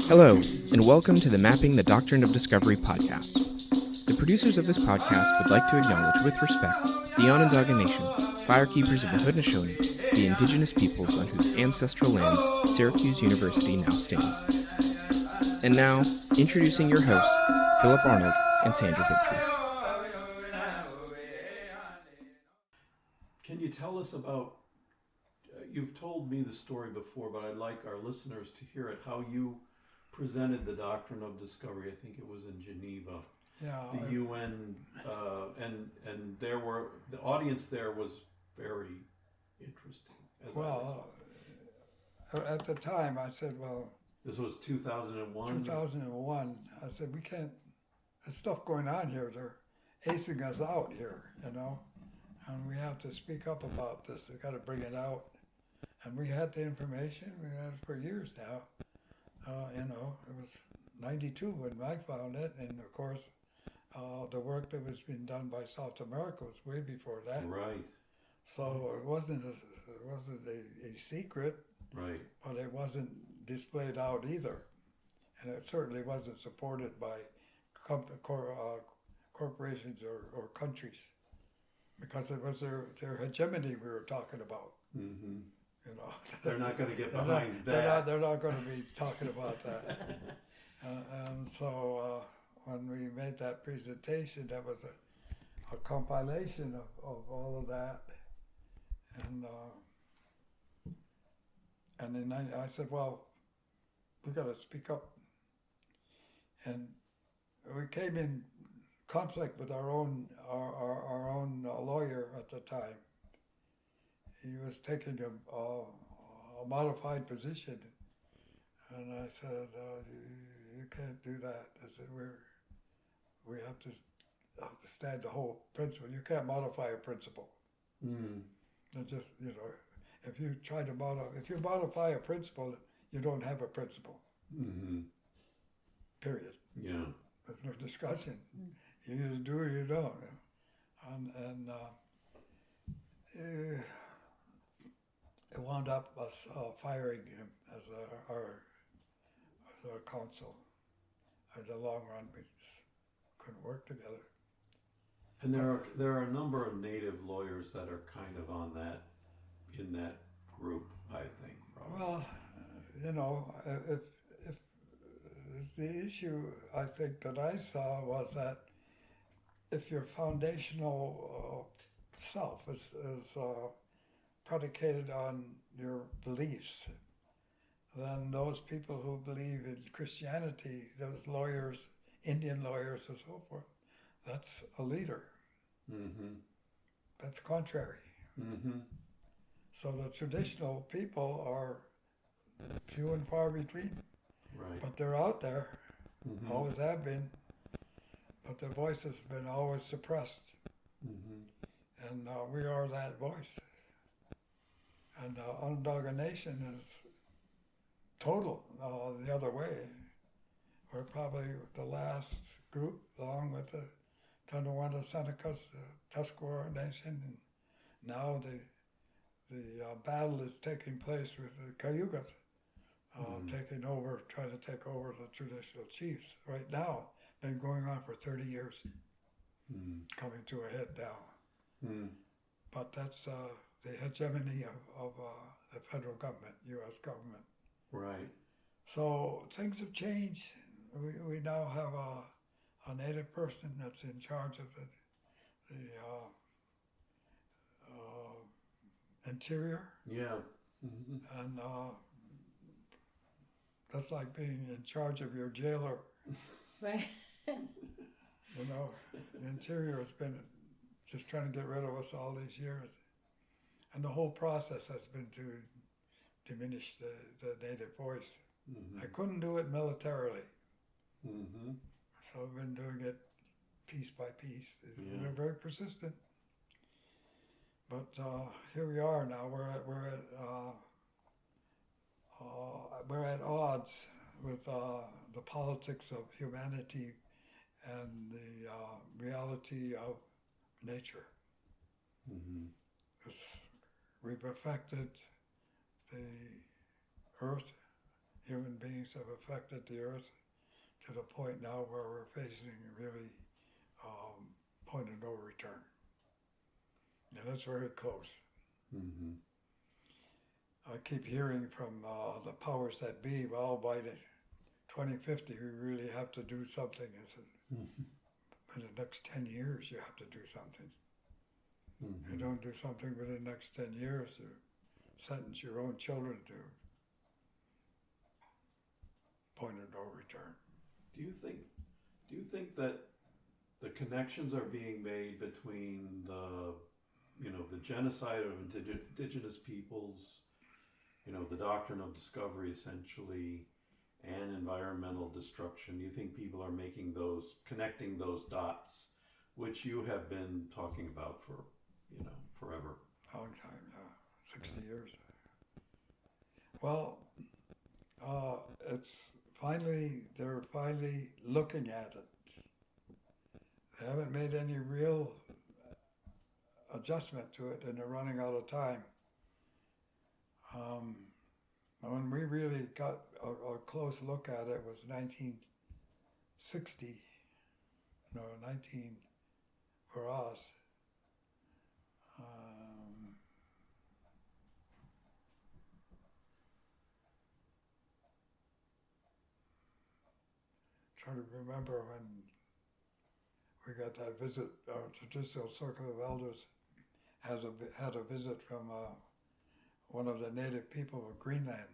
Hello, and welcome to the Mapping the Doctrine of Discovery podcast. The producers of this podcast would like to acknowledge with respect the Onondaga Nation, firekeepers of the Haudenosaunee, the Indigenous peoples on whose ancestral lands Syracuse University now stands. And now, introducing your hosts, Philip Arnold and Sandra Bigtree. Can you tell us about, you've told me the story before, but I'd like our listeners to hear it, how you presented the Doctrine of Discovery. I think it was in Geneva. Yeah. The UN, and there were, the audience there was very interesting. Well, at the time I said, well... This was 2001? 2001. I said, we can't, there's stuff going on here. They're acing us out here, you know, and we have to speak up about this. We've got to bring it out. And we had the information. We had it for years now. You know, it was 92 when I found it. And of course, the work that was being done by South America was way before that. Right. So it wasn't a secret. Right. But it wasn't displayed out either. And it certainly wasn't supported by corporations or countries, because it was their hegemony we were talking about. Mm-hmm. You know, they're not going to get behind that. They're not going to be talking about that. And so when we made that presentation, that was a compilation of all of that. And then I said, well, we got to speak up. And we came in conflict with our own lawyer at the time. He was taking a modified position, and I said, "You can't do that." I said, "We have to understand the whole principle. You can't modify a principle. It just, you know, if you try to modify a principle, you don't have a principle. Mm-hmm. Period. Yeah. There's no discussion. You either do or you don't." It wound up us firing him as our counsel. In the long run, we just couldn't work together. And there are a number of Native lawyers that are kind of in that group, I think. Probably. Well, you know, if the issue I think that I saw was that if your foundational self is predicated on your beliefs, then those people who believe in Christianity, those lawyers, Indian lawyers and so forth, that's a leader. Mm-hmm. That's contrary. Mm-hmm. So the traditional people are few and far between. Right. But they're out there, mm-hmm. always have been, but their voice has been always suppressed. Mm-hmm. And we are that voice. And Onondaga Nation is total the other way. We're probably the last group, along with the Tonawanda Senecas, Tuscarora Nation, and now the battle is taking place with the Cayugas, trying to take over the traditional chiefs. Right now, been going on for 30 years, coming to a head now. But that's the hegemony of the federal government, U.S. government. Right. So things have changed. We now have a Native person that's in charge of the interior. Yeah. Mm-hmm. And that's like being in charge of your jailer. Right. You know, the interior has been just trying to get rid of us all these years. And the whole process has been to diminish the Native voice. Mm-hmm. I couldn't do it militarily. Mm-hmm. So I've been doing it piece by piece. Yeah. We're very persistent. But here we are now. We're at odds with the politics of humanity and the reality of nature. Mm-hmm. We've affected the earth human beings have affected the earth to the point now where we're facing really point of no return. And it's very close. Mm-hmm. I keep hearing from the powers that be, well, by the 2050 we really have to do something. I said, in the next 10 years you have to do something. If you don't do something within the next 10 years, you sentence your own children to point of no return. Do you think that the connections are being made between the genocide of indigenous peoples, the doctrine of discovery essentially, and environmental destruction? Do you think people are connecting those dots, which you have been talking about for, forever? Long time, 60 years. Well, they're finally looking at it. They haven't made any real adjustment to it, and they're running out of time. When we really got a close look at it was 1960, 19 for us. Trying to remember when we got that visit. Our traditional circle of elders had a visit from one of the native people of Greenland.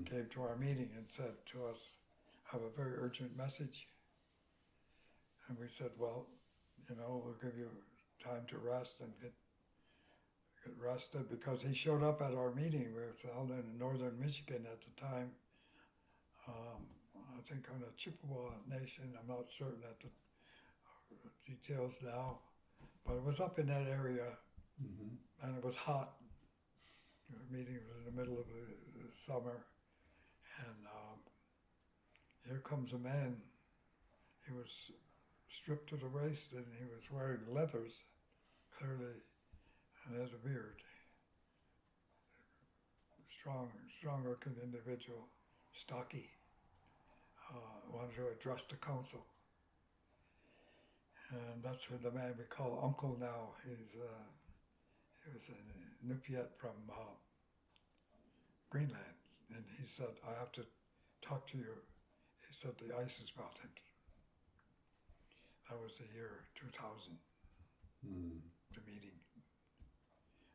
Came to our meeting and said to us, "I have a very urgent message." And we said, "Well, we'll give you time to rest and get rested," because he showed up at our meeting. We were held in northern Michigan at the time. I think on the Chippewa Nation. I'm not certain at the details now, but it was up in that area, and it was hot. The meeting was in the middle of the summer, and here comes a man. He was stripped to the waist, and he was wearing leathers, clearly, and had a beard. Strong-looking individual, stocky. Wanted to address the council. And that's who the man we call Uncle now. He was a Nupiat from Greenland. And he said, "I have to talk to you." He said, "The ice is melting." That was the year 2000, the meeting.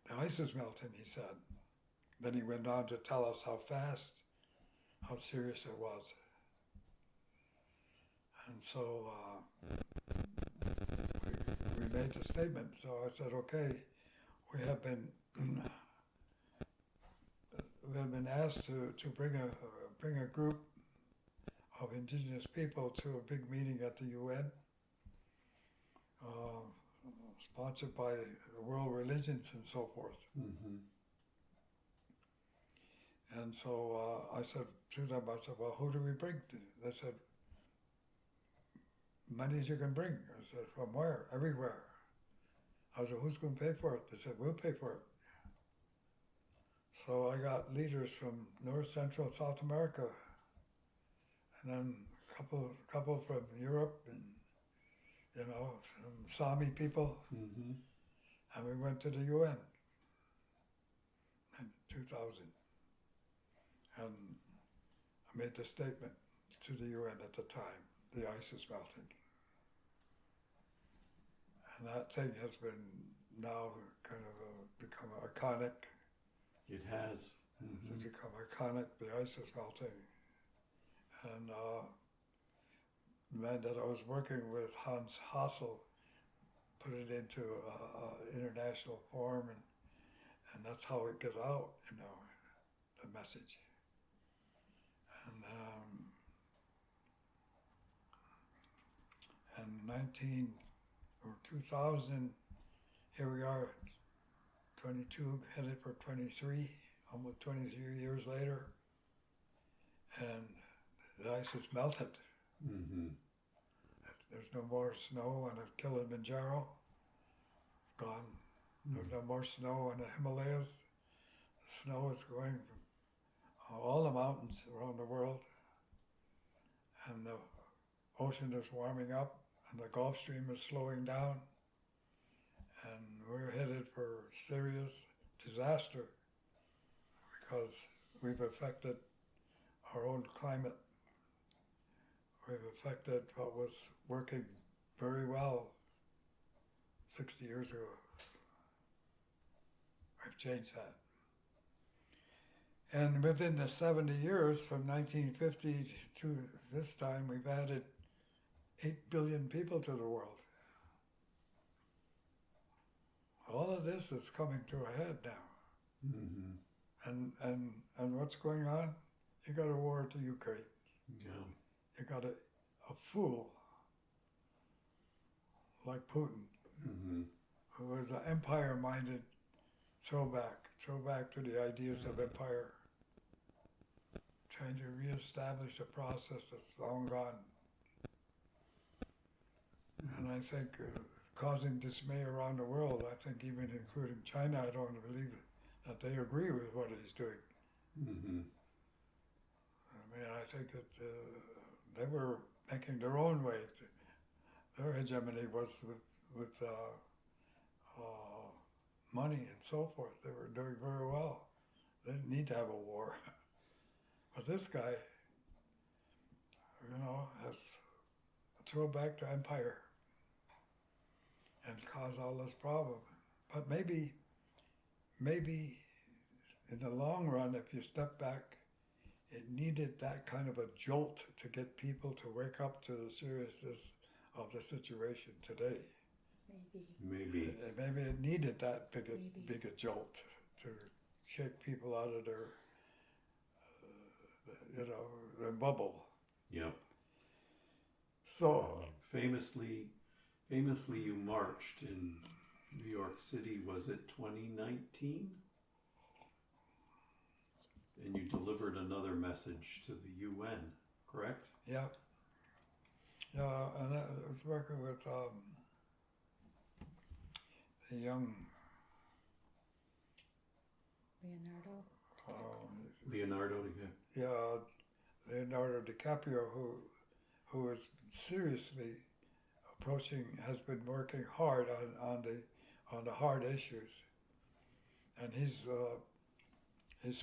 "The ice is melting," he said. Then he went on to tell us how fast, how serious it was. And so we made the statement. So I said, "Okay, we have been asked to bring a group of indigenous people to a big meeting at the UN, sponsored by the world religions and so forth." And so I said to them, "Well, who do we bring?" They said, "Money as you can bring." I said, "From where?" "Everywhere." I said, "Who's going to pay for it?" They said, "We'll pay for it." So I got leaders from North, Central, South America, and then a couple from Europe, and some Sami people, and we went to the UN in 2000, and I made the statement to the UN at the time. The ice is melting. And that thing has been now kind of become iconic. It has. It's become iconic. The ice is melting. And the man that I was working with, Hans Hassel, put it into international form, and that's how it gets out, the message. And 2000, here we are, 22, headed for 23, almost 23 years later, and the ice has melted. There's no more snow on the Kilimanjaro. It's gone. There's no more snow on the Himalayas. The snow is going from all the mountains around the world, and the ocean is warming up, and the Gulf Stream is slowing down, and we're headed for serious disaster because we've affected our own climate. We've affected what was working very well 60 years ago. We've changed that. And within the 70 years, from 1950 to this time, we've added 8 billion people to the world. All of this is coming to a head now. Mm-hmm. And what's going on? You got a war to Ukraine. Yeah. You got a fool like Putin, Mm-hmm. who is an empire-minded throwback to the ideas of empire, trying to reestablish a process that's long gone. And I think causing dismay around the world, I think even including China, I don't believe that they agree with what he's doing. Mm-hmm. I mean, I think that they were making their own way. Their hegemony was with money and so forth. They were doing very well. They didn't need to have a war. But this guy, has a throwback to empire and caused all this problem. But maybe in the long run, if you step back, it needed that kind of a jolt to get people to wake up to the seriousness of the situation today. Maybe. Maybe it needed that big a jolt to shake people out of their, their bubble. Yep. So famously, you marched in New York City. Was it 2019? And you delivered another message to the UN, correct? yeah, and I was working with the young Leonardo. Leonardo DiCaprio, who is seriously has been working hard on the hard issues, and he's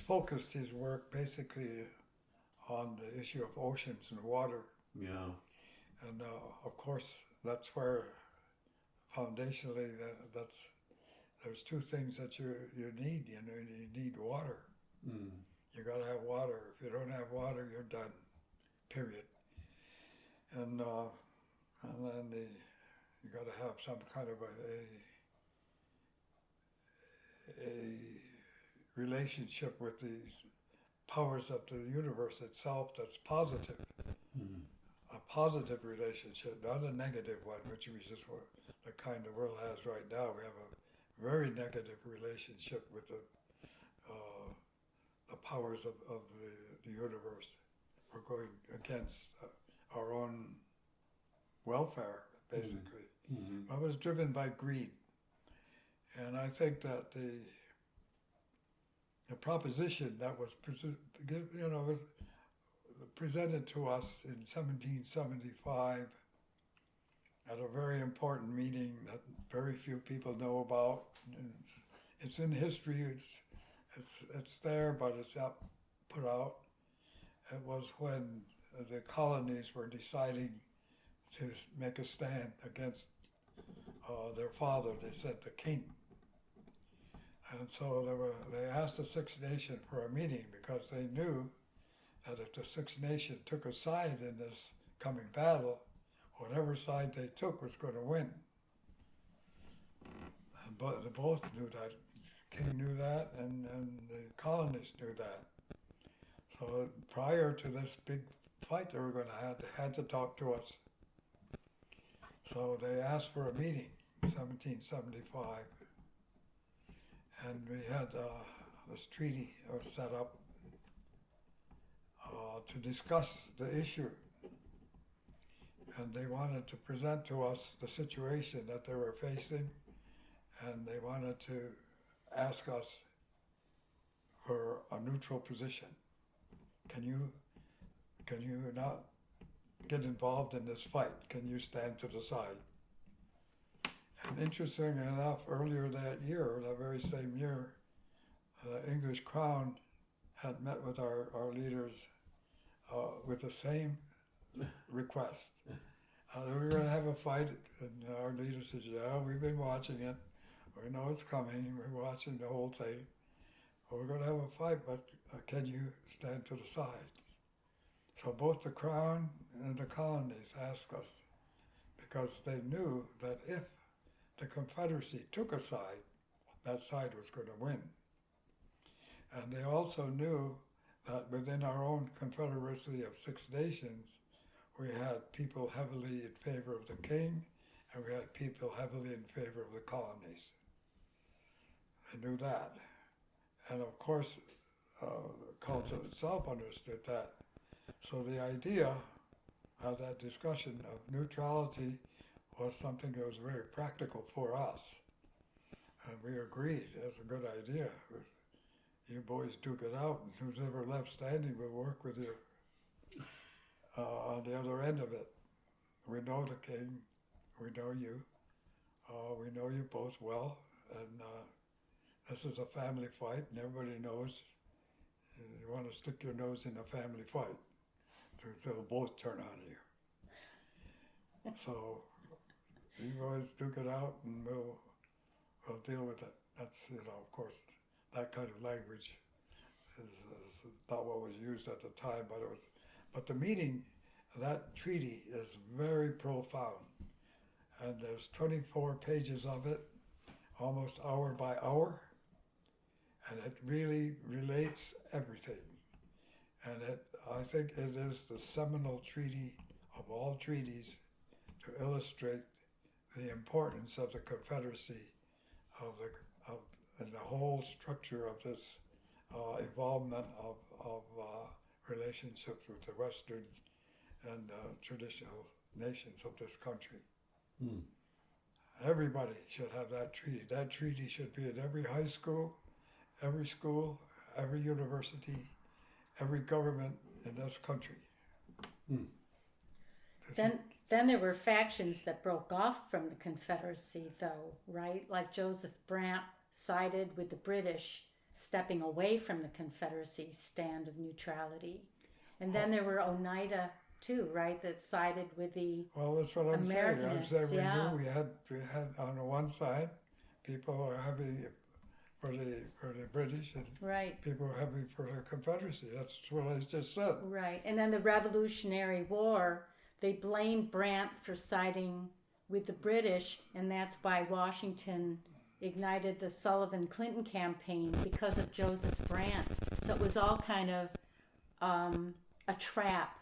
focused his work basically on the issue of oceans and water. Yeah. And of course, that's where foundationally there's two things that you need. You need water. Mm. You got to have water. If you don't have water, you're done. Period. And then you got to have some kind of a relationship with these powers of the universe itself that's positive. Mm. A positive relationship, not a negative one, which is just what the kind the world has right now. We have a very negative relationship with the powers of the universe. We're going against our own welfare, basically. Mm-hmm. I was driven by greed. And I think that the proposition that was presented to us in 1775 at a very important meeting that very few people know about. And it's in history. It's there, but it's not put out. It was when the colonies were deciding to make a stand against their father. They said the king. And so they asked the Six Nations for a meeting because they knew that if the Six Nations took a side in this coming battle, whatever side they took was going to win. But they both knew that. The king knew that, and the colonists knew that. So prior to this big fight they were going to have, they had to talk to us. So they asked for a meeting in 1775. And we had this treaty set up to discuss the issue. And they wanted to present to us the situation that they were facing, and they wanted to ask us for a neutral position. Can you not get involved in this fight? Can you stand to the side? And interesting enough, earlier that year, that very same year, the English Crown had met with our leaders with the same request. We were going to have a fight, and our leader says, yeah, we've been watching it. We know it's coming. We're watching the whole thing. We're going to have a fight, but can you stand to the side? So both the Crown and the colonies asked us, because they knew that if the Confederacy took a side, that side was going to win. And they also knew that within our own Confederacy of 6 nations, we had people heavily in favor of the king, and we had people heavily in favor of the colonies. They knew that. And of course, the council itself understood that. So the idea of that discussion of neutrality was something that was very practical for us. And we agreed, that's a good idea. You boys duke it out, and who's ever left standing will work with you on the other end of it. We know the king, we know you, we know you both well, and this is a family fight, and everybody knows you want to stick your nose in a family fight. They'll both turn on you. So you boys duke it out, and we'll deal with it. That's, of course, that kind of language is not what was used at the time, but the meaning of that treaty is very profound. And there's 24 pages of it, almost hour by hour, and it really relates everything. And I think it is the seminal treaty of all treaties to illustrate the importance of the Confederacy, and the whole structure of this involvement of relationships with the Western and traditional nations of this country. Hmm. Everybody should have that treaty. That treaty should be in every high school, every university, every government in this country. Hmm. Then there were factions that broke off from the Confederacy, though, right? Like Joseph Brant sided with the British, stepping away from the Confederacy's stand of neutrality. And then there were Oneida, too, right, that sided with the Well, that's what I'm saying. I'm saying we yeah. knew we had on the one side, people were heavy for the British, and right. people were heavy for the Confederacy. That's what I just said. Right. And then the Revolutionary War, they blamed Brant for siding with the British, and that's why Washington ignited the Sullivan-Clinton campaign because of Joseph Brant. So it was all kind of a trap.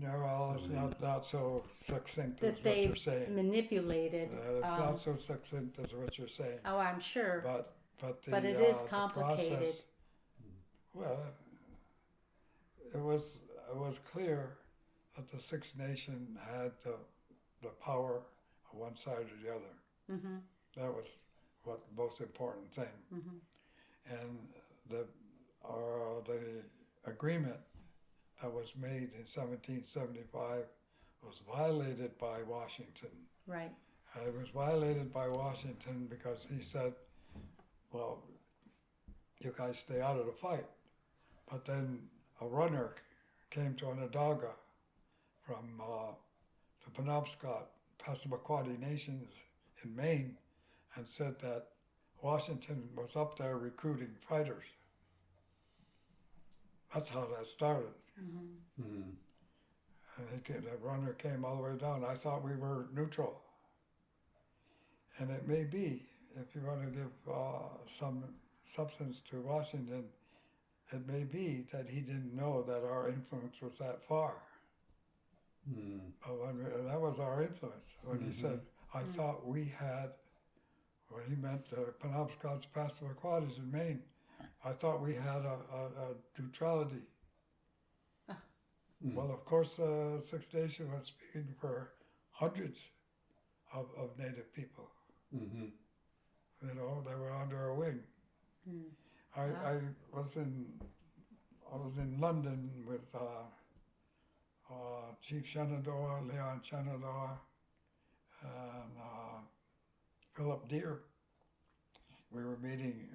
No, well, it's not so succinct as That what they you're saying. manipulated. It's not so succinct as what you're saying. Oh, I'm sure. But it is the complicated. process, well, it was clear that the Six Nations had the power on one side or the other. Mm-hmm. That was what the most important thing. Mm-hmm. And the agreement that was made in 1775 was violated by Washington. Right. It was violated by Washington because he said, well, you guys stay out of the fight. But then a runner came to Onondaga from the Penobscot, Passamaquoddy Nations in Maine, and said that Washington was up there recruiting fighters. That's how that started. Mm-hmm. Mm-hmm. And the runner came all the way down. I thought we were neutral. And it may be, if you want to give some substance to Washington, it may be that he didn't know that our influence was that far. Mm-hmm. But that was our influence. When he said, I thought we had, when he meant the Penobscots, Passamaquoddies in Maine, I thought we had a neutrality. Mm. Well, of course, Six Nations was speaking for hundreds of Native people. Mm-hmm. You know, they were under our wing. Mm. I was in I was in London with Chief Shenandoah, Leon Shenandoah, and Philip Deere. We were meeting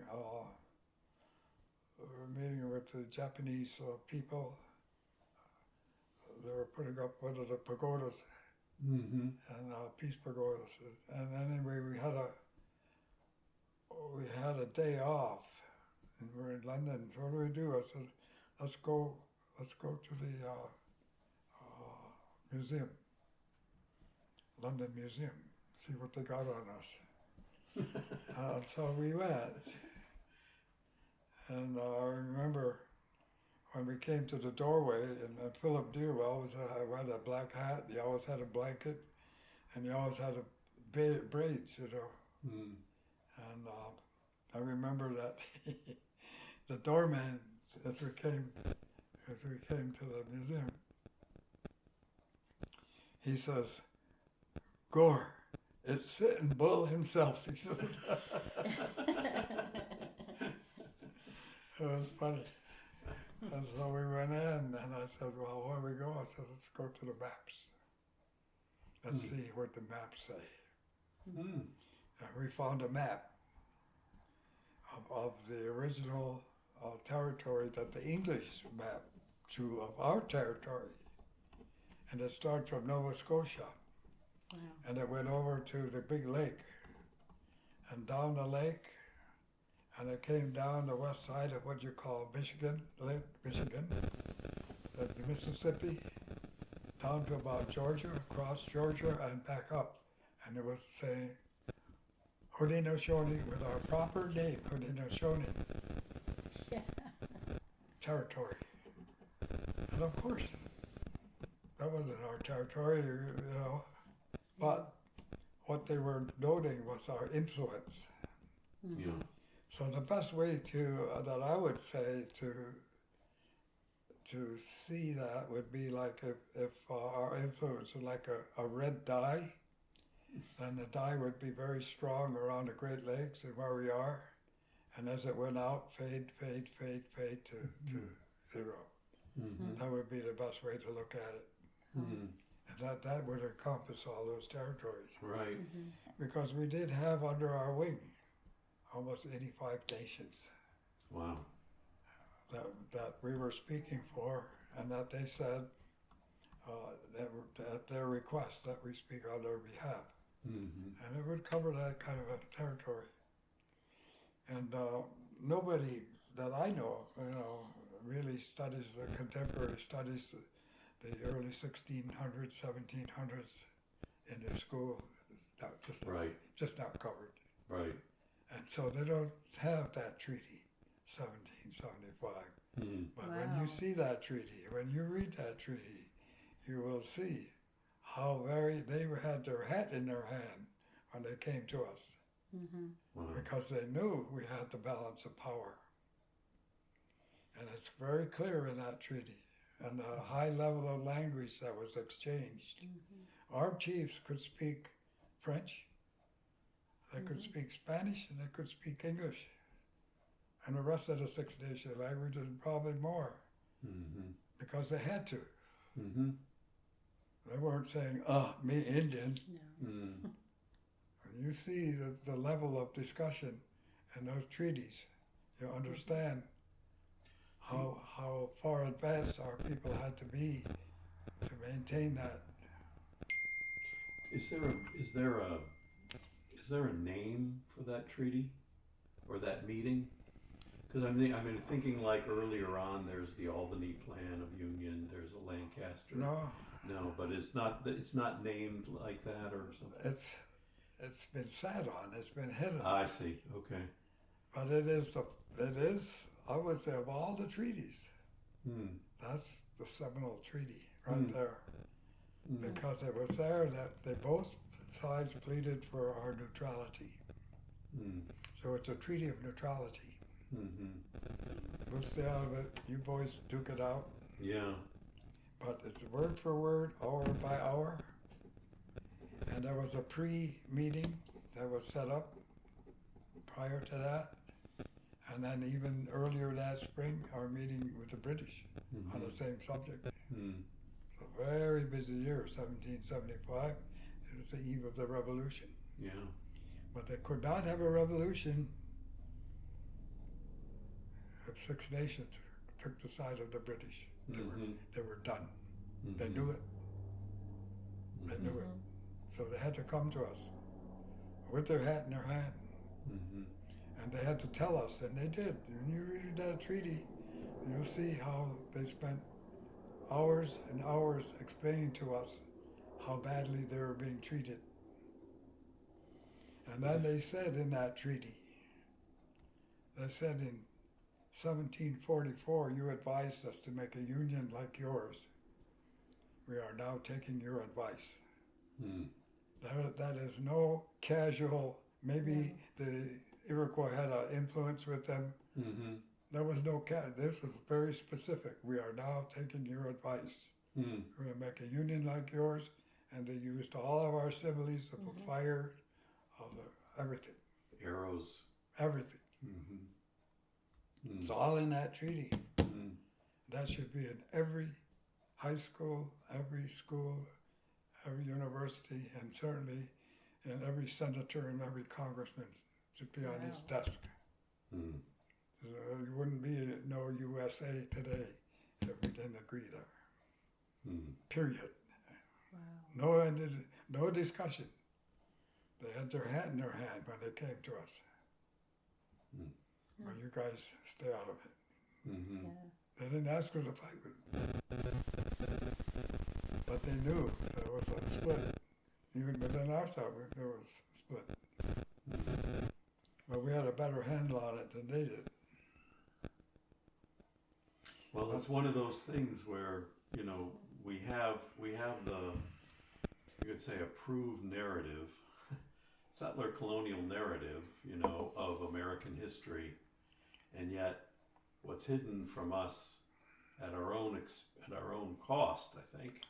with the Japanese people. They were putting up one of the pagodas, Mm-hmm. and peace pagodas. And anyway, we had a day off, and we were in London. So what do we do? I said, let's go to the museum, London Museum, see what they got on us. So we went, and I remember when we came to the doorway, and Philip Deere always had a black hat, he always had a blanket, and he always had braids, you know. Mm. And I remember that the doorman, as we came to the museum, he says, "Gore, it's Sitting Bull himself." He says, it was funny. And so we went in, and I said, "Well, where do we go?" I said, "Let's go to the maps. Let's see what the maps say." Mm. And we found a map of the original territory that the English mapped to of our territory. And it started from Nova Scotia. Wow. And it went over to the big lake and down the lake, and it came down the west side of what you call Michigan, Lake Michigan, the Mississippi, down to about Georgia, across Georgia, and back up. And it was saying, Haudenosaunee, with our proper name, Haudenosaunee, Yeah. territory. And of course, that wasn't our territory, you know, but what they were noting was our influence. Mm-hmm. Yeah. So the best way that I would say to see that would be like if our influence was like a red dye, then the dye would be very strong around the Great Lakes and where we are, and as it went out, fade to zero. Mm-hmm. That would be the best way to look at it. Mm-hmm. And that would encompass all those territories. Right. Mm-hmm. Because we did have under our wing almost 85 nations Wow. that we were speaking for, and that they said at their request that we speak on their behalf. Mm-hmm. And it would cover that kind of a territory. And nobody that I know, really studies the contemporary studies, the early 1600s, 1700s in their school. It's not, just not covered. Right. And so they don't have that treaty, 1775. Mm. But when you see that treaty, when you read that treaty, you will see how they had their hat in their hand when they came to us. Mm-hmm. Wow. Because they knew we had the balance of power. And it's very clear in that treaty, and the high level of language that was exchanged. Mm-hmm. Our chiefs could speak French, they could speak Spanish, and they could speak English. And the rest of the Six Nation languages probably more, Mm-hmm. because they had to. Mm-hmm. They weren't saying, me Indian. No. Mm. You see the level of discussion in those treaties. You understand how far advanced our people had to be to maintain that. Is there a name for that treaty or that meeting? Because I'm thinking like earlier on, there's the Albany Plan of Union, there's a Lancaster. No, but it's not named like that or something. It's been sat on. It's been hidden. I see. Okay. But it is I would say, of all the treaties, that's the seminal treaty right there. Mm. Because it was there that they both sides pleaded for our neutrality. Mm. So it's a treaty of neutrality. Mm-hmm. We'll stay out of it. You boys duke it out. Yeah. But it's word for word, hour by hour. And there was a pre-meeting that was set up prior to that. And then even earlier that spring, our meeting with the British on the same subject. So very busy year, 1775. It was the eve of the revolution. Yeah. But they could not have a revolution if Six Nations took the side of the British. They were done. They knew it. They knew it. So they had to come to us with their hat in their hand. And they had to tell us, and they did. When you read that treaty, you'll see how they spent hours and hours explaining to us how badly they were being treated. And then they said in that treaty, they said in 1744, you advised us to make a union like yours. We are now taking your advice. That is no casual, maybe the Iroquois had an influence with them. There was no this was very specific. We are now taking your advice. We're going to make a union like yours. And they used all of our similes to put fire, everything. Arrows. Everything. It's all in that treaty. That should be in every high school, every university, and certainly in every senator and every congressman should be on his desk. You wouldn't be no USA today if we didn't agree there. Period. Wow. No discussion. They had their hat in their hand when they came to us. Well, you guys stay out of it. They didn't ask us to fight with it. But they knew there was a split. Even within our side, there was a split. But we had a better handle on it than they did. Well, it's one of those things where, you know, we have the, you could say, approved narrative, settler-colonial narrative, you know, of American history, and yet what's hidden from us at our own cost, I think,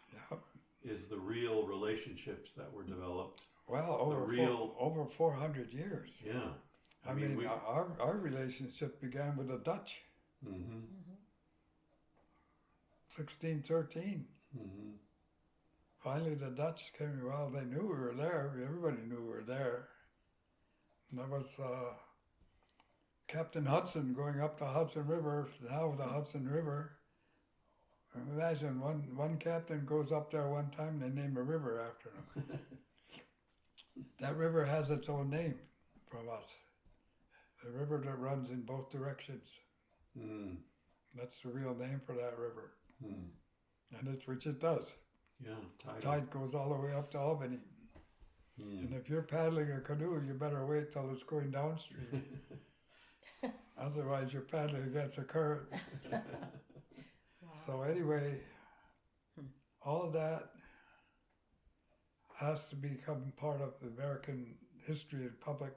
is the real relationships that were developed. Well, over 400 years. Yeah. I mean our relationship began with the Dutch. 1613. Finally, the Dutch came. Well, they knew we were there. Everybody knew we were there. And that was Captain Hudson going up the Hudson River. Now the Hudson River. Imagine one captain goes up there one time. They name a river after him. That river has its own name from us. The river that runs in both directions. That's the real name for that river. And which it does. Yeah, tide goes all the way up to Albany. And if you're paddling a canoe, you better wait till it's going downstream. Otherwise, you're paddling against the current. So anyway, all of that has to become part of the American history and public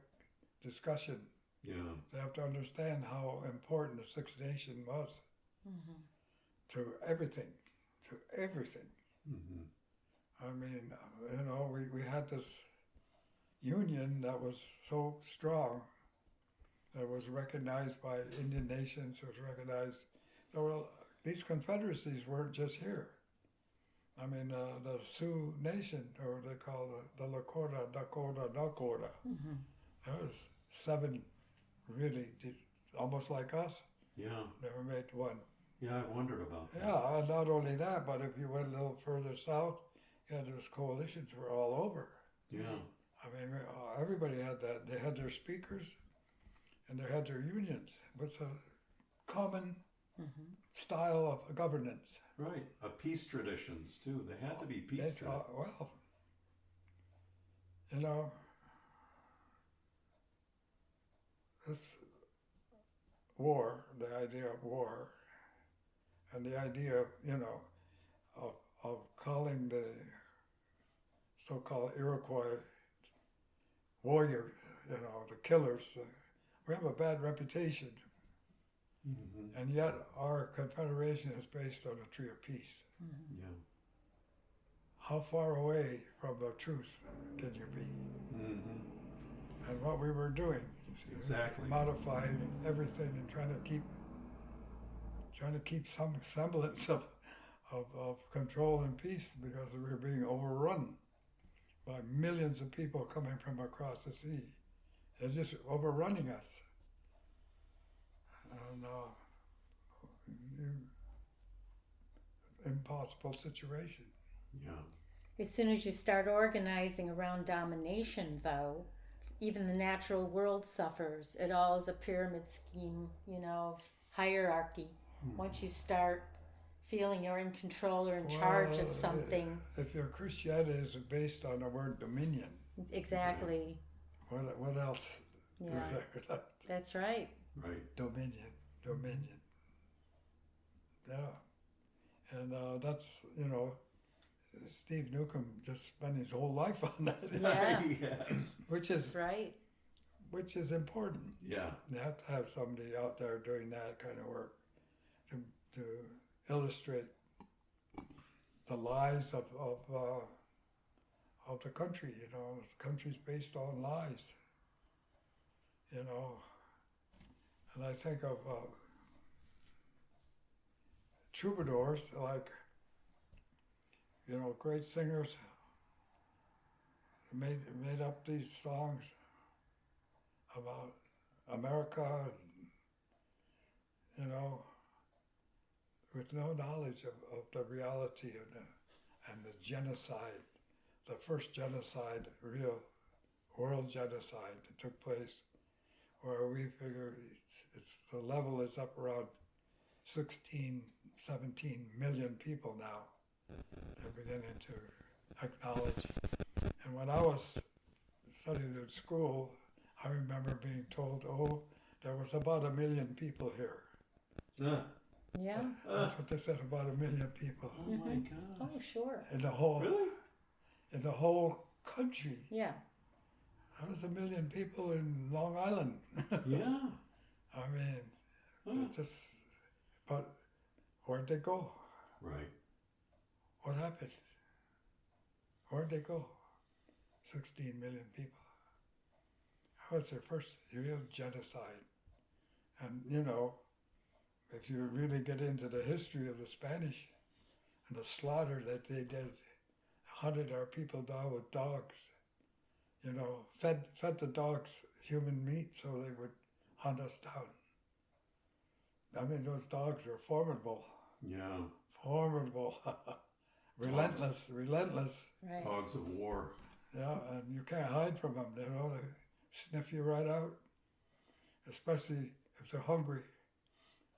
discussion. Yeah. They have to understand how important the Six Nations was to everything, I mean, you know, we had this union that was so strong, that was recognized by Indian nations, was recognized. These confederacies weren't just here. I mean, the Sioux Nation, or they call the Lakota, Dakota. There was 7 really, almost like us. Yeah. Never made one. Yeah, I've wondered about that. Yeah, and not only that, but if you went a little further south, yeah, those coalitions were all over. Yeah. I mean, everybody had that. They had their speakers, and they had their unions. It was a common style of governance. Right. Peace traditions, too. They had to be peace traditions. Well, you know, this war, the idea of war, and the idea of, you know, of calling the so-called Iroquois warriors, you know, the killers, we have a bad reputation. And yet our confederation is based on a tree of peace. Yeah. How far away from the truth can you be? And what we were doing, Exactly. modifying everything and trying to keep some semblance of control and peace, because we were being overrun by millions of people coming from across the sea. They're just overrunning us. And impossible situation. Yeah. As soon as you start organizing around domination, though, even the natural world suffers. It all is a pyramid scheme, hierarchy. Once you start feeling you're in control or in charge of something. If your Christianity is based on the word dominion. Exactly. What else is there? That's right. Right. Dominion. Yeah. And that's, Steve Newcomb just spent his whole life on that. Yeah. Yes. Which is That's right. Which is important. Yeah. You have to have somebody out there doing that kind of work to illustrate the lies of the country. The country's based on lies. And I think of troubadours, like, great singers made up these songs about America, with no knowledge of the reality and the genocide, the first genocide, real world genocide that took place, where we figure the level is up around 16, 17 million people now. They're beginning to acknowledge. And when I was studying in school, I remember being told, there was about 1 million people here. Yeah. That's what they said, about 1 million people. Oh my gosh. Oh, sure. In the whole, Really? in the whole country. Yeah. There was 1 million people in Long Island. Yeah. I mean, but where'd they go? Right. What happened? Where'd they go? 16 million people. That was their first real genocide. And, if you really get into the history of the Spanish and the slaughter that they did, hunted our people down with dogs, fed the dogs human meat so they would hunt us down. I mean, those dogs were formidable. Yeah. Formidable. Relentless. Right. Dogs of war. Yeah, and you can't hide from them. They sniff you right out, especially if they're hungry.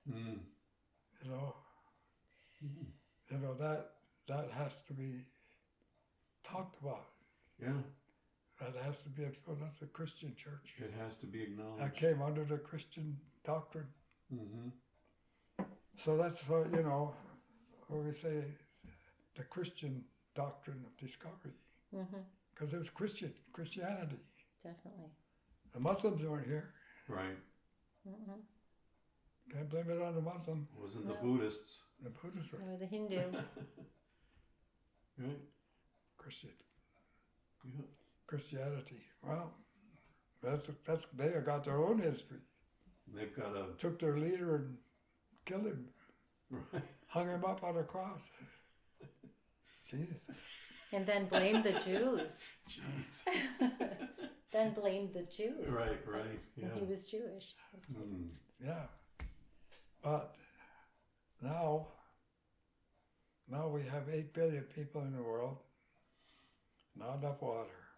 Mm. That has to be talked about. Yeah. That has to be exposed. That's a Christian church. It has to be acknowledged. That came under the Christian doctrine. Mm-hmm. So that's what, what we say, the Christian doctrine of discovery. Because it was Christianity. Definitely. The Muslims weren't here. Right. Can't blame it on the Muslim. It wasn't No. the Buddhists. The Buddhists were Or the Hindu. Right. Christian. Yeah. Christianity. Well, they got their own history. They've got a Took their leader and killed him. right. Hung him up on a cross. Jesus. And then blame the Jews. Jeez. Then blame the Jews. Right. Yeah. He was Jewish. Mm. Yeah. But now we have 8 billion people in the world. Not enough water.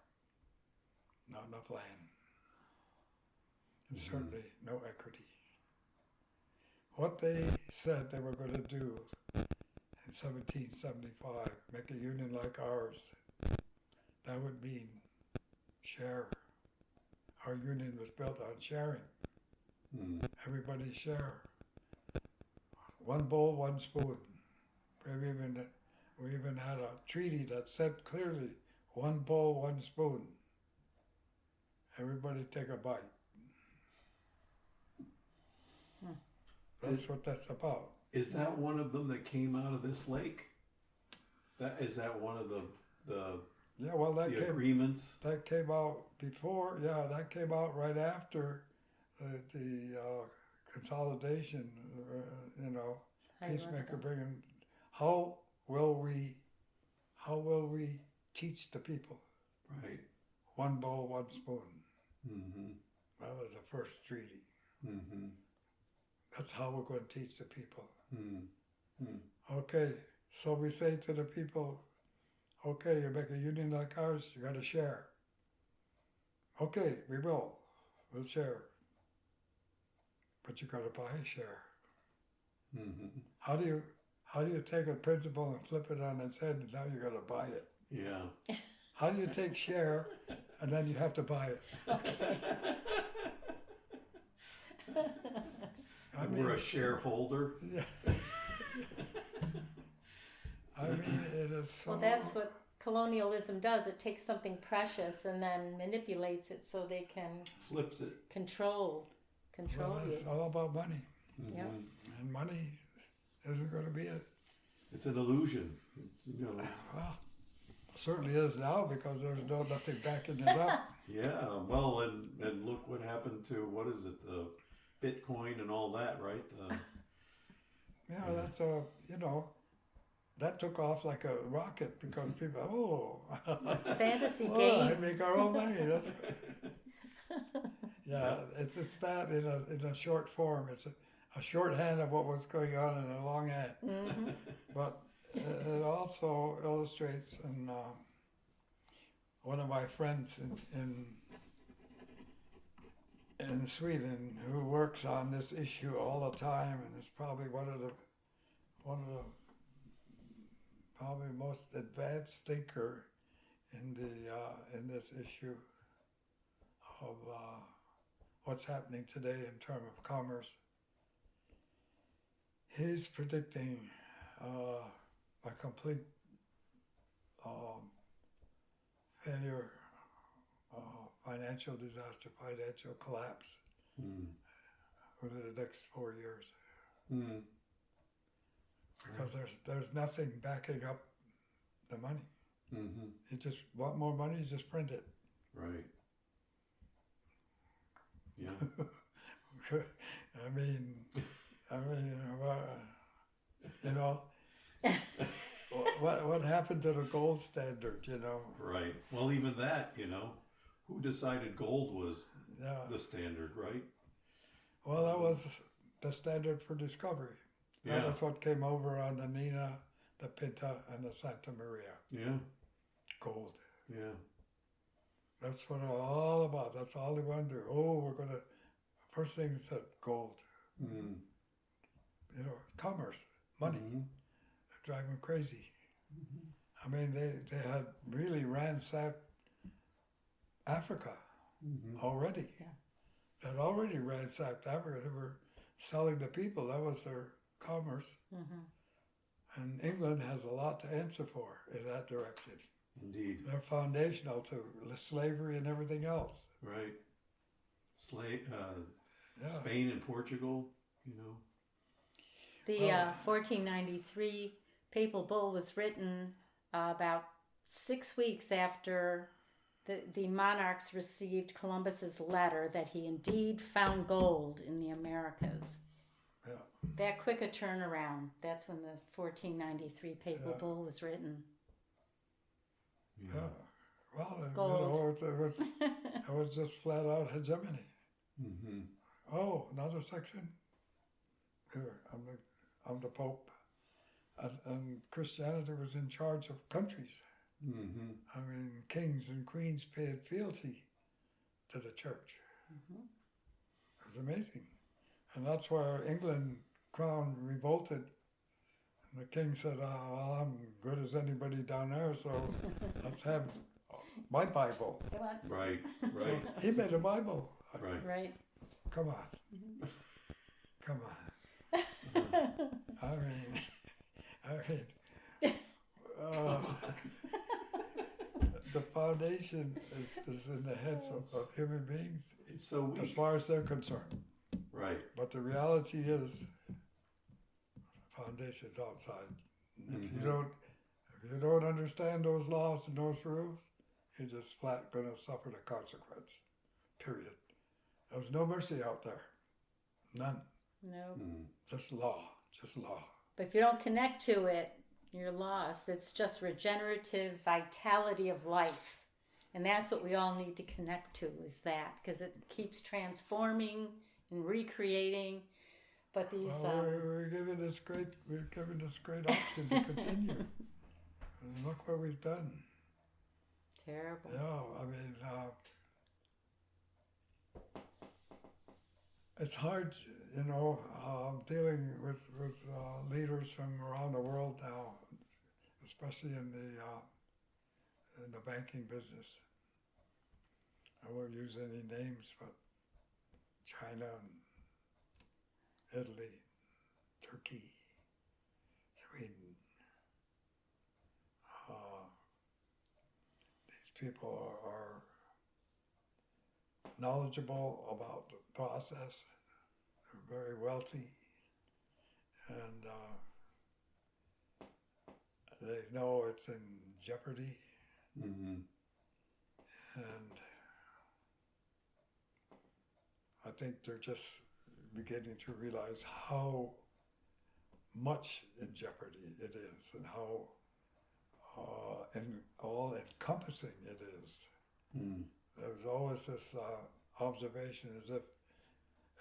Not enough land. And certainly no equity. What they said they were going to do in 1775, make a union like ours, that would mean share. Our union was built on sharing. Everybody share. One bowl, one spoon. We even had a treaty that said clearly, one bowl, one spoon. Everybody take a bite. That's what that's about. Is that one of them that came out of this lake? Is that one of the Yeah, well, the agreements. that came out before. Yeah, that came out right after the consolidation. Peacemaker bringing. How will we teach the people? Right. One bowl, one spoon. Mm-hmm. That was the first treaty. Mm-hmm. That's how we're going to teach the people. Mm-hmm. Okay, so we say to the people, okay, you make a union like ours, you got to share. Okay, we will. We'll share. But you got to buy a share. Mm-hmm. How do you take a principle and flip it on its head and now you got to buy it? Yeah. How do you take share and then you have to buy it? We're a shareholder. Yeah. I mean, it is so... Well, that's what colonialism does. It takes something precious and then manipulates it so they can Flips it. control Well, you. it's all about money. Mm-hmm. Yep. And money isn't going to be it. It's an illusion. Well, certainly is now because there's nothing backing it up. Yeah. Well, and look what happened to, what is it, the Bitcoin and all that, right? Yeah, that's that took off like a rocket because people, Fantasy I game. make our own money. That's yeah. It's that in a short form. It's a shorthand of what was going on in a long hand. Mm-hmm. But it also illustrates, and one of my friends in Sweden who works on this issue all the time, and is probably one of the probably most advanced thinker in this issue of what's happening today in terms of commerce. He's predicting a complete failure, financial disaster, financial collapse within the next 4 years. Mm. Because there's nothing backing up the money. Mm-hmm. You just want more money, you just print it. Right. Yeah. I mean, what happened to the gold standard? Right. Well, even that, who decided gold was Yeah. the standard, right? Well, that was the standard for discovery. That Yeah. was what came over on the Nina, the Pinta, and the Santa Maria. Yeah. Gold. Yeah. That's what it's all about. That's all they want to do. Oh, we're going to... First thing they said, gold. Mm. Commerce, money. Mm-hmm. Drive them crazy. Mm-hmm. I mean, they had really ransacked Africa already. Yeah. They had already ransacked Africa. They were selling the people. That was their commerce. Mm-hmm. And England has a lot to answer for in that direction. Indeed. They're foundational to slavery and everything else. Right. Yeah. Spain and Portugal, The 1493 Papal Bull was written about 6 weeks after the monarchs received Columbus's letter that he indeed found gold in the Americas. Yeah. That quick a turnaround. That's when the 1493 Papal Bull was written. Yeah. Well, Gold. it was just flat out hegemony. Mm-hmm. Oh, another section. Here, I'm the Pope, and Christianity was in charge of countries. Mm-hmm. I mean, kings and queens paid fealty to the church. Mm-hmm. It was amazing, and that's where England crown revolted. And the king said, well, I'm good as anybody down there, so let's have my Bible. Right, right. So he made a Bible. Right. Right. Come on. Come on. I mean, the foundation is in the heads of human beings It's so weak. as far as they're concerned. Right. But the reality is, the foundation's outside. If you don't If you don't understand those laws and those rules, you're just flat going to suffer the consequence. Period. There's no mercy out there. None. No. Just law. Just law. But if you don't connect to it, you're lost. It's just regenerative vitality of life. And that's what we all need to connect to, is that, because it keeps transforming and recreating. But these we're given this great option to continue. And look what we've done. terrible. Yeah, I mean, it's hard, dealing with leaders from around the world now, especially in the banking business. I won't use any names, but China and Italy, Turkey, Sweden. These people are knowledgeable about the process. They're very wealthy, and they know it's in jeopardy. Mm-hmm. And I think they're just beginning to realize how much in jeopardy it is, and how all-encompassing it is. Mm. There was always this observation as if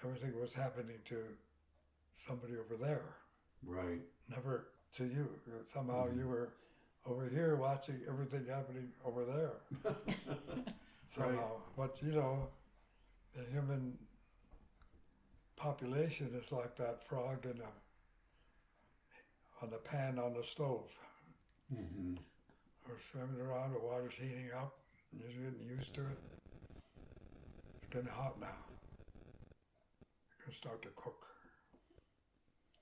everything was happening to somebody over there, Right. never to you. Somehow you were over here watching everything happening over there. Somehow. But the human population is like that frog on the pan on the stove. Mm-hmm. We're swimming around, the water's heating up, you're getting used to it. It's getting hot now. You can start to cook.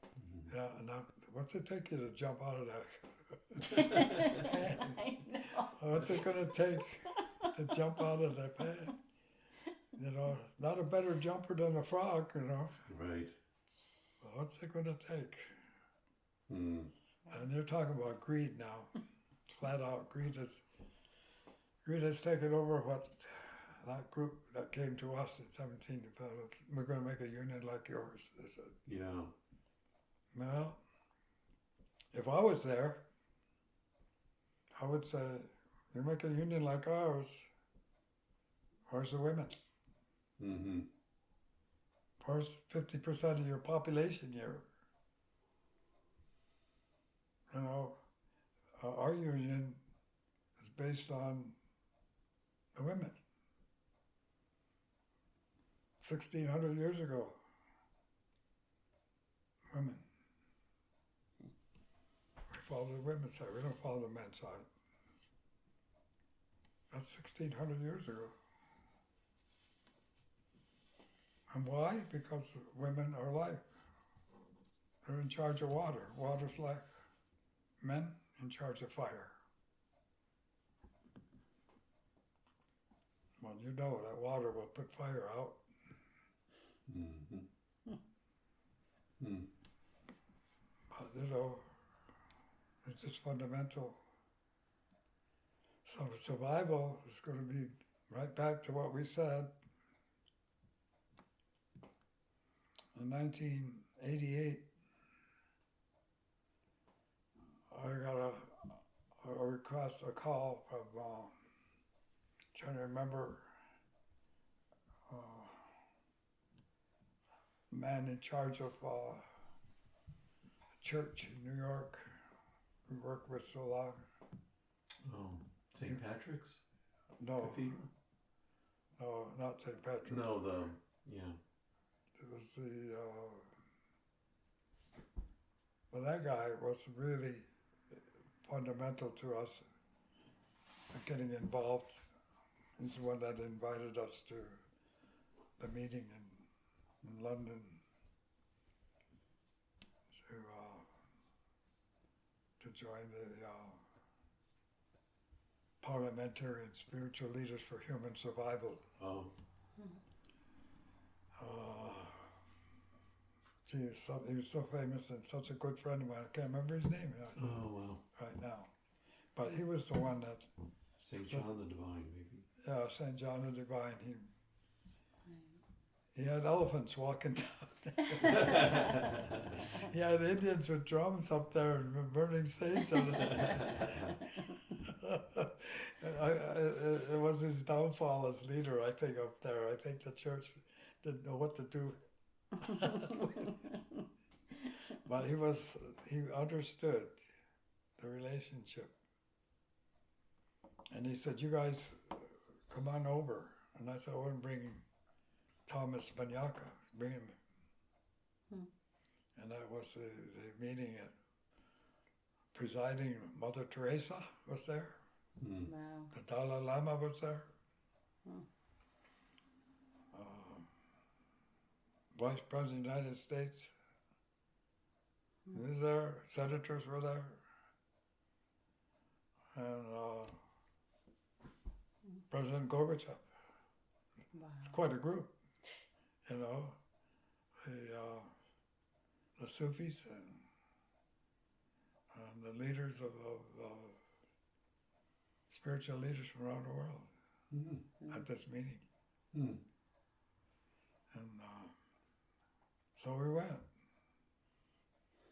Mm-hmm. Yeah, and now, what's it take you to jump out of that? I know. What's it going to take to jump out of that pan? Not a better jumper than a frog, Right. What's it going to take? Mm. And you're talking about greed now. Flat out, greed has taken over what that group that came to us in 17. We're going to make a union like yours. They said. Yeah. Well, if I was there, I would say, you make a union like ours, where's the women? Mm-hmm. Where's 50% of your population here? Our union is based on the women. 1,600 years ago, women. We follow the women's side, we don't follow the men's side. That's 1,600 years ago. And why? Because women are life. They're in charge of water. Water's life. Men in charge of fire. Well, that water will put fire out. Mm-hmm. Mm. But, it's just fundamental. So survival is going to be right back to what we said. In 1988, I got a request, a call from, trying to remember, a man in charge of a church in New York. We worked with so long. Oh, St. Patrick's No, Cathedral? no, not St. Patrick's. No, yeah. It was but that guy was really fundamental to us getting involved. He's the one that invited us to the meeting in London to join the Parliamentary and Spiritual Leaders for Human Survival. Oh. He was so famous and such a good friend of mine. I can't remember his name Oh, wow. right now. But he was the one that, St. John the Divine, maybe. St. John the Divine, he had elephants walking down. He had Indians with drums up there and burning sage on us. It was his downfall as leader, I think, up there. I think the church didn't know what to do. But he understood the relationship. And he said, you guys come on over. And I said, I want to bring Thomas Banyaka, bring him. And that was the meeting at presiding Mother Teresa was there. Wow. The Dalai Lama was there. Vice President of the United States was there. Senators were there. And President Gorbachev. Wow. It's quite a group, you know. The Sufis and the leaders of spiritual leaders from around the world at this meeting. And so we went.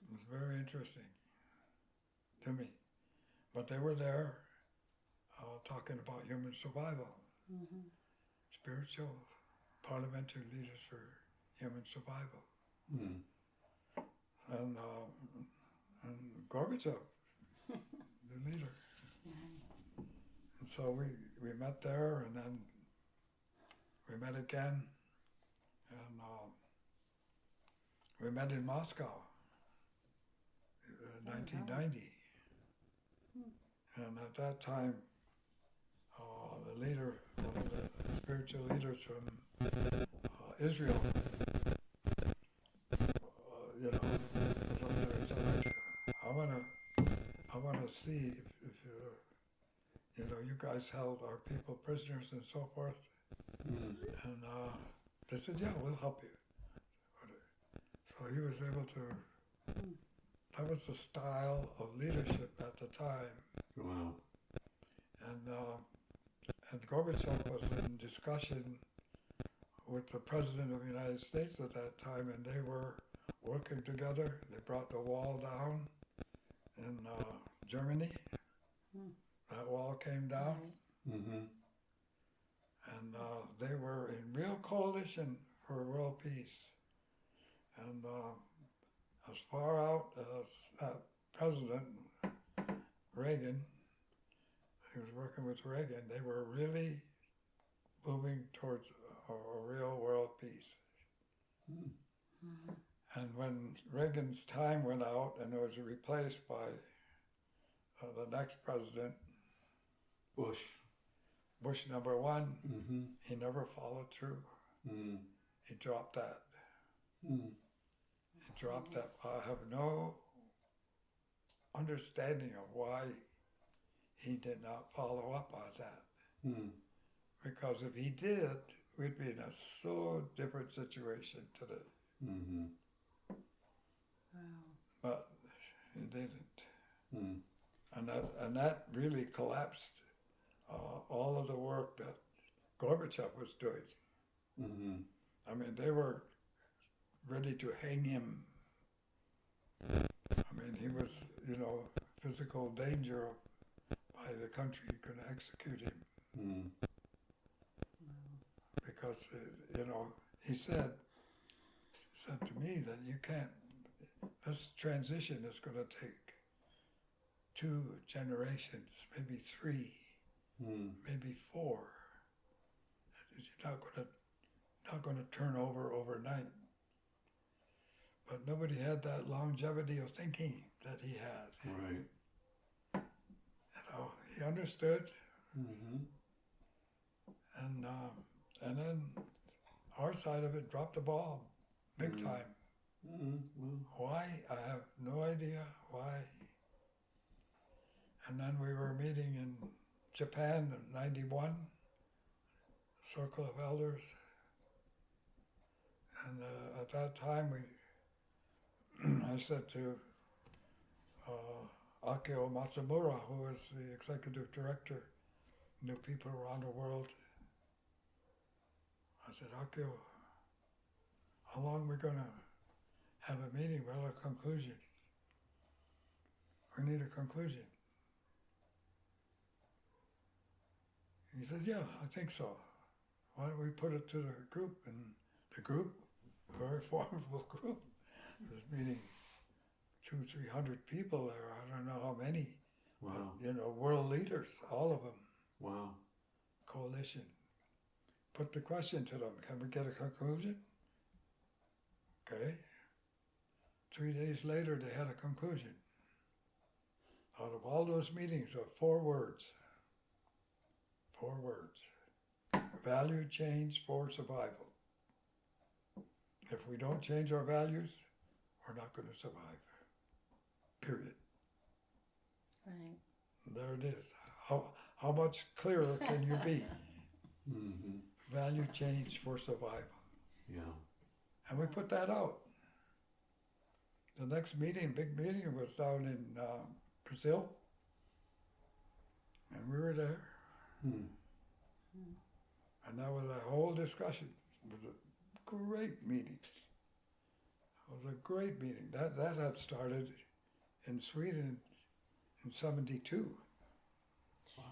It was very interesting to me. But they were there talking about human survival. Spiritual parliamentary leaders for human survival. And Gorbachev, the leader. And so we met there, and then we met again, and we met in Moscow, 1990. And at that time, the leader, one of the spiritual leaders from Israel, you know, was up there and said, I want to see if you know, you guys held our people prisoners and so forth. And they said, yeah, we'll help you. So he was able to, that was the style of leadership at the time. Wow. And Gorbachev was in discussion with the President of the United States at that time, and they were working together. They brought the wall down in Germany. That wall came down. And they were in real coalition for world peace. And as far out as President Reagan, he was working with Reagan, they were really moving towards a real world peace. And when Reagan's time went out and it was replaced by the next president, Bush number one, he never followed through. He dropped that. He dropped that. I have no understanding of why he did not follow up on that. Because if he did, we'd be in a so different situation today. But he didn't. And that really collapsed all of the work that Gorbachev was doing. I mean, they were ready to hang him. I mean, he was, you know, physical danger by the country could execute him. Because, you know, he said to me that you can't, this transition is going to take 2 generations, maybe 3, maybe 4. You're not going to turn over overnight. But nobody had that longevity of thinking that he had. Right. You know, he understood. And then our side of it dropped the ball big time. Why? I have no idea why. And then we were meeting in Japan in 91, Circle of Elders. And at that time, I said to Akio Matsumura, who was the executive director, knew people around the world. I said, Akio, how long are we going to have a meeting without a conclusion? We need a conclusion. He said, yeah, I think so. Why don't we put it to the group? And the group, a very formidable group, was meeting 200-300 people there. I don't know how many. Wow. World leaders, all of them. Wow. Coalition. Put the question to them, can we get a conclusion? Okay. 3 days later, they had a conclusion. Out of all those meetings, of 4 words. 4 words. Value change for survival. If we don't change our values, we're not going to survive. Period. Right. There it is. How much clearer can you be? Mm-hmm. Value change for survival. Yeah. And we put that out. The next meeting, big meeting, was down in Brazil. And we were there. Hmm. And that was a whole discussion. It was a great meeting. It was a great meeting. That had started in Sweden in 72. Wow.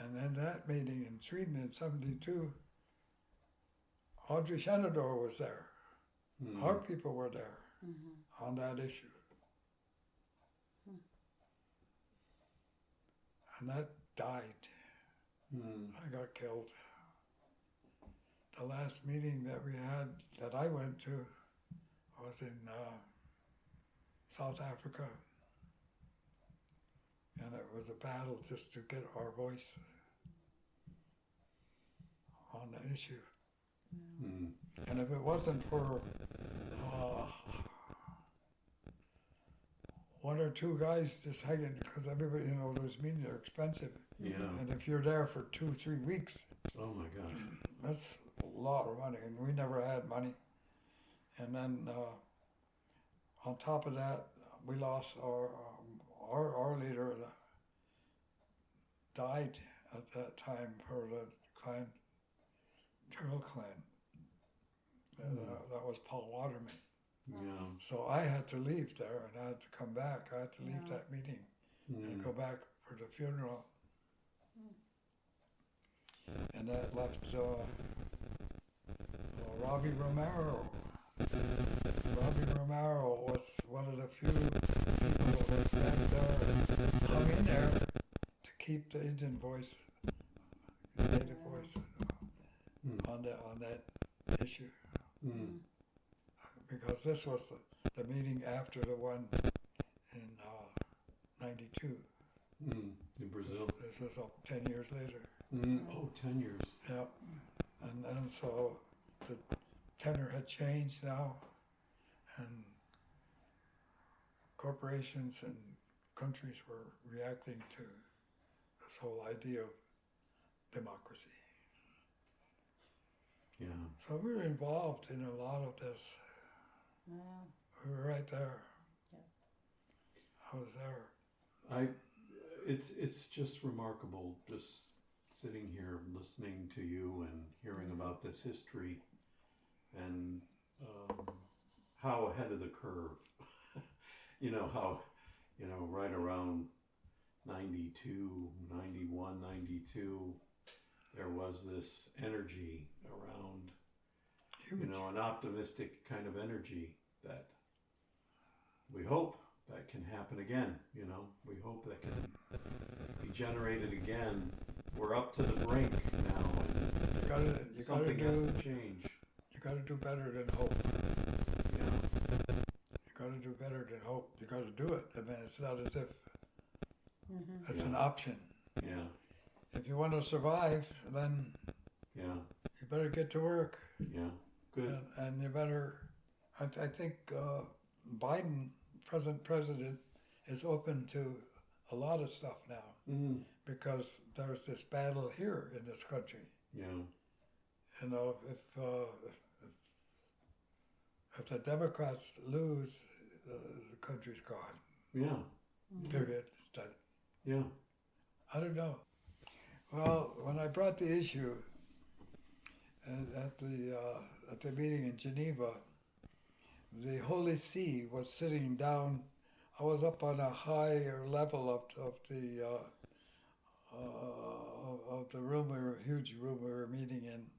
And then that meeting in Sweden in 72, Audrey Shenandoah was there. Mm. Our people were there Mm-hmm. on that issue. And that died. Mm. I got killed. The last meeting that we had, that I went to, was in South Africa. And it was a battle just to get our voice on the issue. Mm. And if it wasn't for 1 or 2 guys just hanging, because everybody, those meetings are expensive. Yeah. And if you're there for 2-3 weeks, Oh my gosh. that's a lot of money, and we never had money. And then on top of that, we lost our leader died at that time for the clan, Turtle Clan. That was Paul Waterman. Yeah. So I had to leave there, and I had to come back. I had to leave Yeah. that meeting Mm. and go back for the funeral. And that left Robbie Romero. Robbie Romero was one of the few people that hung in there to keep the Indian voice, the native voice Mm. on that issue. Mm. Because this was the meeting after the one in 92. Mm. In Brazil. This was 10 years later. Mm. Oh, 10 years. Yeah. And so the tenor had changed now, and corporations and countries were reacting to this whole idea of democracy. Yeah. So we were involved in a lot of this. Wow. We were right there. Yeah. I was there. It's just remarkable just sitting here listening to you and hearing about this history and how ahead of the curve. How right around 92, 91, 92, there was this energy around, Huge. an optimistic kind of energy that we hope that can happen again. We hope that can be generated again. We're up to the brink now, and You gotta something has do. to change. You gotta do better than hope. Yeah. You gotta do better than hope. You gotta do it. I mean, it's not as if Mm-hmm. it's Yeah. an option. Yeah. If you want to survive, then Yeah. you better get to work. Yeah. Good. And you better. I think Biden, present president, is open to a lot of stuff now Mm. because there's this battle here in this country. Yeah. If the Democrats lose, the country's gone. Yeah. period. Studies. Yeah. I don't know. Well, when I brought the issue at the meeting in Geneva, the Holy See was sitting down. I was up on a higher level of the room, huge room we were meeting in,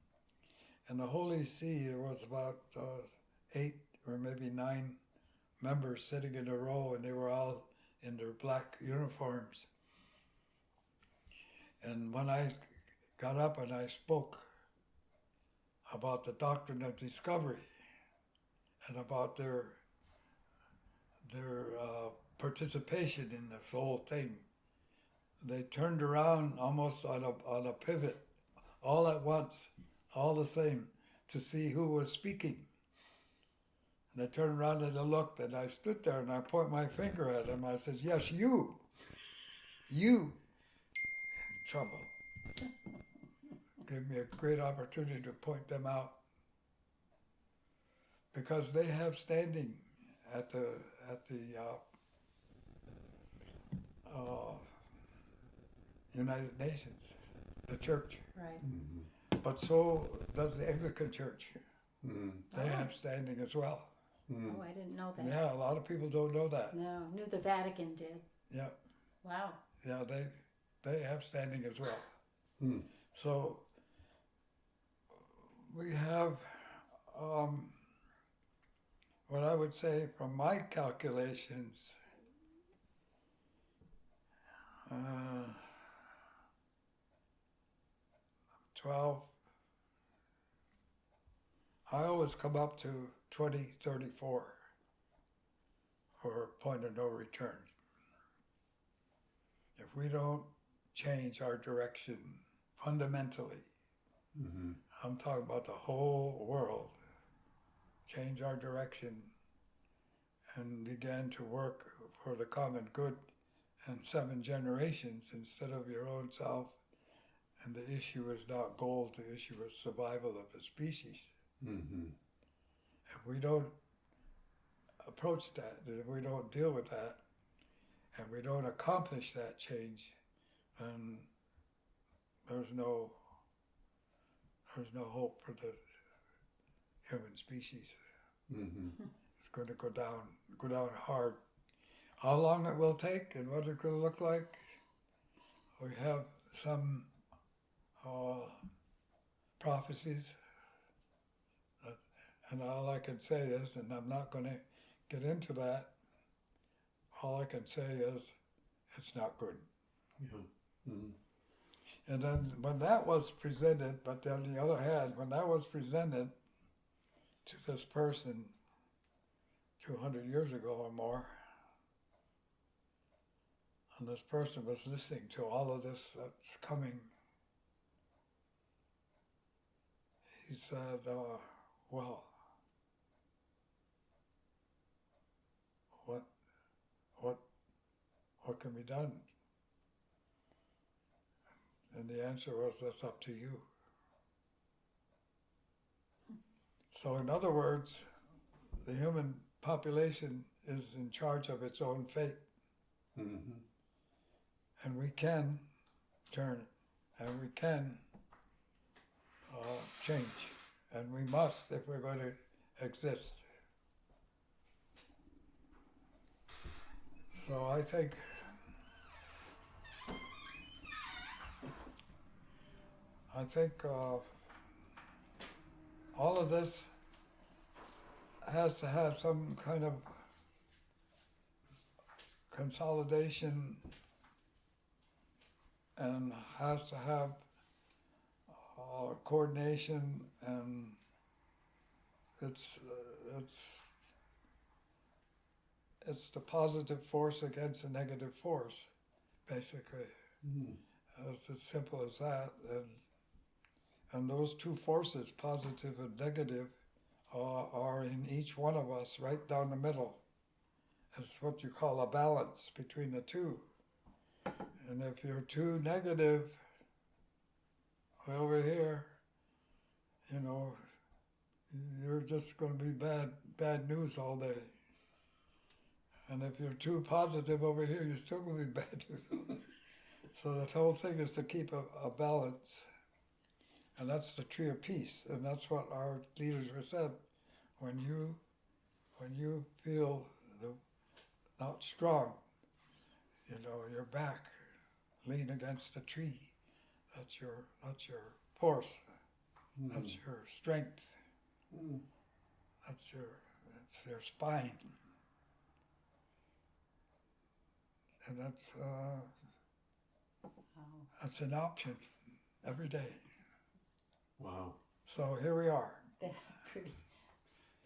and the Holy See, there was about 8 or maybe 9 members sitting in a row, and they were all in their black uniforms. And when I got up and I spoke about the Doctrine of Discovery and about their participation in this whole thing, they turned around almost on a pivot, all at once, all the same, to see who was speaking. And they turned around and they looked, and I stood there and I pointed my finger at them. I said, "Yes, you. Trouble." Gave me a great opportunity to point them out, because they have standing at the United Nations, the church. Right. Mm-hmm. But so does the Anglican Church. Mm-hmm. They have standing as well. Mm-hmm. Oh, I didn't know that. Yeah, a lot of people don't know that. No, knew the Vatican did. Yeah, Wow. yeah, they have standing as well. Mm. So we have, what I would say from my calculations, 12, I always come up to 2034 for point of no return. If we don't change our direction fundamentally, Mm-hmm. I'm talking about the whole world, change our direction and begin to work for the common good and 7 generations instead of your own self. And the issue is not gold, the issue is survival of the species. Mm-hmm. If we don't approach that, if we don't deal with that, and we don't accomplish that change, then there's no hope for the human species. Mm-hmm. It's going to go down hard. How long it will take and what it's going to look like, we have some prophecies, and all I can say is, and I'm not going to get into that, all I can say is it's not good. Yeah. Mm-hmm. And then when that was presented, but on the other hand, when that was presented to this person 200 years ago or more, and this person was listening to all of this that's coming, he said, well, what can be done? And the answer was, that's up to you. So in other words, the human population is in charge of its own fate. Mm-hmm. And we can turn it, and we can change, and we must if we're going to exist. So I think all of this has to have some kind of consolidation and has to have coordination, and it's the positive force against the negative force, basically. Mm. It's as simple as that. And those two forces, positive and negative, are in each one of us, right down the middle. It's what you call a balance between the two. And if you're too negative, way over here, you know, you're just going to be bad news all day. And if you're too positive over here, you're still going to be bad too. So the whole thing is to keep a balance. And that's the tree of peace. And that's what our leaders were said. When you feel not strong, your back, lean against a tree. That's your force. That's your strength. That's your spine. And that's an option every day. Wow. So here we are. That's pretty.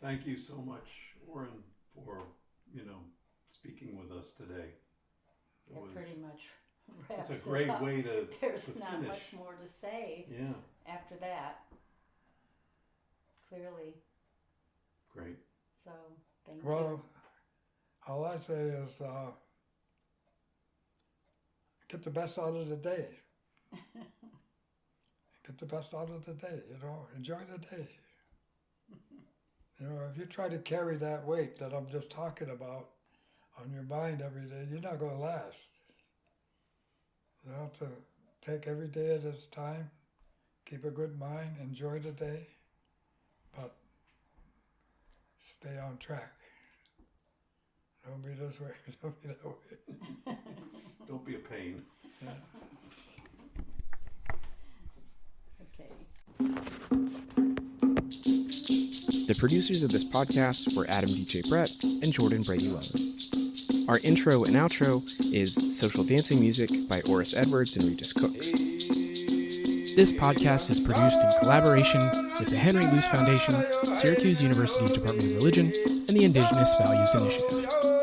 Thank you so much, Oren, for, speaking with us today. That pretty much wraps It's a great it up. way to There's to not finish. much more to say Yeah, after that. Clearly. great. So, thank you. Well, all I say is get the best out of the day. Get the best out of the day, enjoy the day. If you try to carry that weight that I'm just talking about on your mind every day, you're not going to last. You have to take every day at its time, keep a good mind, enjoy the day, but stay on track. Don't be this way, don't be that way. Don't be a pain. Yeah. Okay. The producers of this podcast were Adam DJ Brett and Jordan Brady Lowe. Our intro and outro is Social Dancing Music by Oris Edwards and Regis Cook. This podcast is produced in collaboration with the Henry Luce Foundation, Syracuse University's Department of Religion, and the Indigenous Values Initiative.